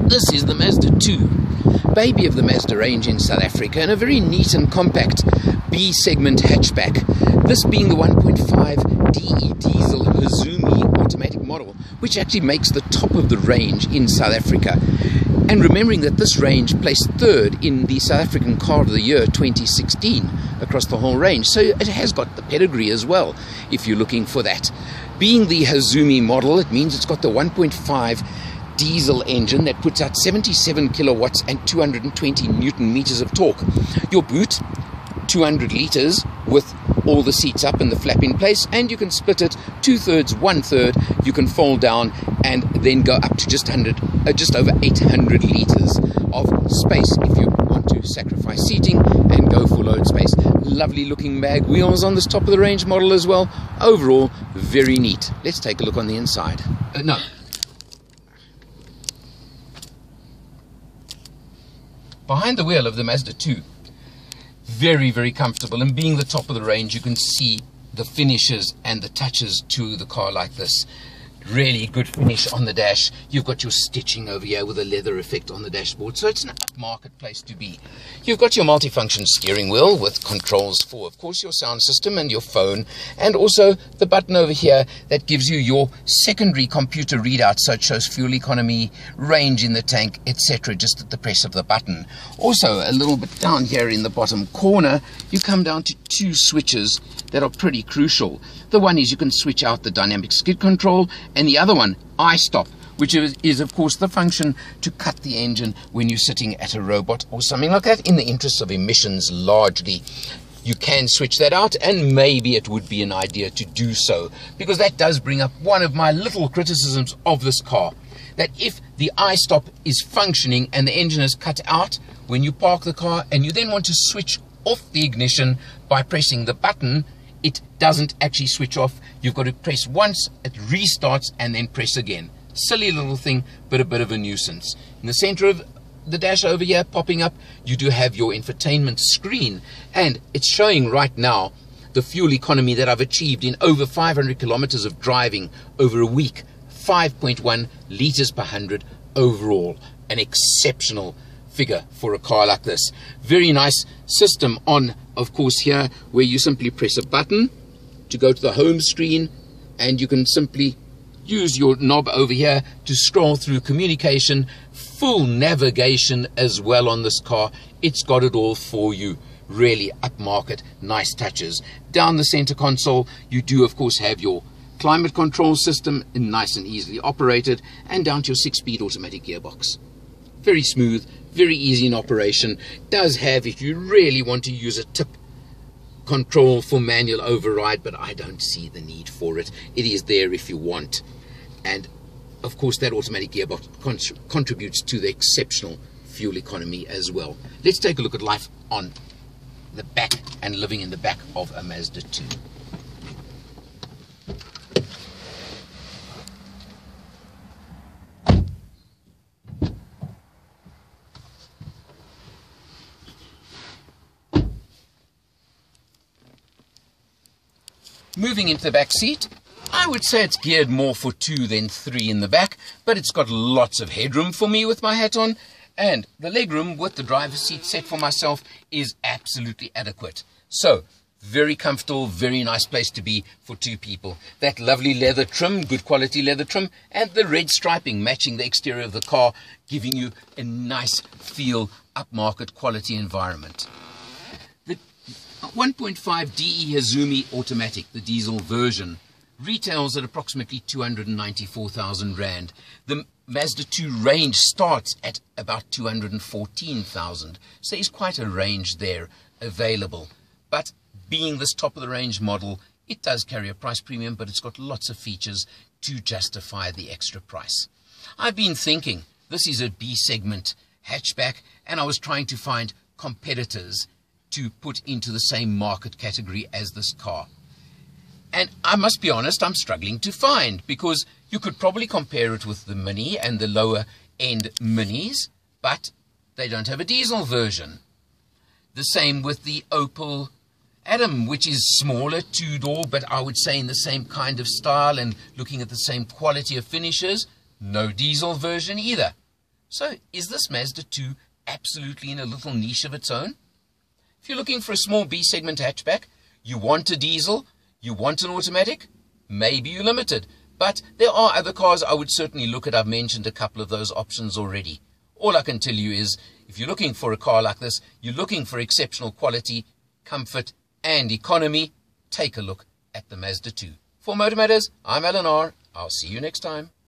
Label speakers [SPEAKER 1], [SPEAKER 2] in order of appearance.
[SPEAKER 1] This is the Mazda 2, baby of the Mazda range in South Africa, and a very neat and compact B-segment hatchback. This being the 1.5 DE diesel Hazumi automatic model, which actually makes the top of the range in South Africa. And remembering that this range placed third in the South African Car of the Year 2016 across the whole range. So it has got the pedigree as well, if you're looking for that. Being the Hazumi model, it means it's got the 1.5 diesel engine that puts out 77 kilowatts and 220 newton meters of torque. Your boot, 200 liters with all the seats up and the flap in place, and you can split it 2/3, 1/3. You can fold down and then go up to just over 800 liters of space if you want to sacrifice seating and go for load space. Lovely looking mag wheels on this top of the range model as well. Overall, very neat. Let's take a look on the inside. Behind the wheel of the Mazda 2, very, very comfortable, and being the top of the range, you can see the finishes and the touches to the car like this. Really good finish on the dash. You've got your stitching over here with a leather effect on the dashboard, so it's an upmarket place to be. You've got your multifunction steering wheel with controls for, of course, your sound system and your phone, and also the button over here that gives you your secondary computer readout, so it shows fuel economy, range in the tank, etc., just at the press of the button. Also, a little bit down here in the bottom corner, you come down to two switches that are pretty crucial. The one is you can switch out the dynamic skid control, and the other one, I-stop, which is of course the function to cut the engine when you're sitting at a robot or something like that, in the interest of emissions largely. You can switch that out, and maybe it would be an idea to do so, because that does bring up one of my little criticisms of this car, that if the I-stop is functioning and the engine is cut out when you park the car and you then want to switch off the ignition by pressing the button, it doesn't actually switch off. You've got to press once, it restarts, and then press again. Silly little thing, but a bit of a nuisance. In the center of the dash over here popping up, you do have your infotainment screen, and it's showing right now the fuel economy that I've achieved in over 500 kilometers of driving over a week. 5.1 liters per 100 overall. An exceptional figure for a car like this. Very nice system on, of course, here, where you simply press a button to go to the home screen, and you can simply use your knob over here to scroll through communication, full navigation as well on this car. It's got it all for you. Really upmarket, nice touches. Down the center console, you do of course have your climate control system, nice and easily operated, and down to your 6-speed automatic gearbox. Very smooth, very easy in operation. Does have, if you really want to use a tip control for manual override, but I don't see the need for it. It is there if you want. And of course that automatic gearbox contributes to the exceptional fuel economy as well. Let's take a look at life on the back and living in the back of a Mazda 2. Moving into the back seat, I would say it's geared more for 2 than 3 in the back, but it's got lots of headroom for me with my hat on, and the legroom with the driver's seat set for myself is absolutely adequate. So, very comfortable, very nice place to be for 2 people. That lovely leather trim, good quality leather trim, and the red striping matching the exterior of the car, giving you a nice feel, upmarket quality environment. 1.5 DE Hazumi automatic, the diesel version, retails at approximately 294,000 Rand. The Mazda 2 range starts at about 214,000. So there's quite a range there available. But being this top of the range model, it does carry a price premium, but it's got lots of features to justify the extra price. I've been thinking, this is a B segment hatchback, and I was trying to find competitors to put into the same market category as this car. And I must be honest, I'm struggling to find, because you could probably compare it with the Mini and the lower end Minis, but they don't have a diesel version. The same with the Opel Adam, which is smaller, 2-door, but I would say in the same kind of style and looking at the same quality of finishes. No diesel version either. So is this Mazda 2 absolutely in a little niche of its own? If you're looking for a small B-segment hatchback, you want a diesel, you want an automatic, maybe you're limited. But there are other cars I would certainly look at. I've mentioned a couple of those options already. All I can tell you is, if you're looking for a car like this, you're looking for exceptional quality, comfort, and economy, take a look at the Mazda 2. For Motor Matters, I'm Alan R. I'll see you next time.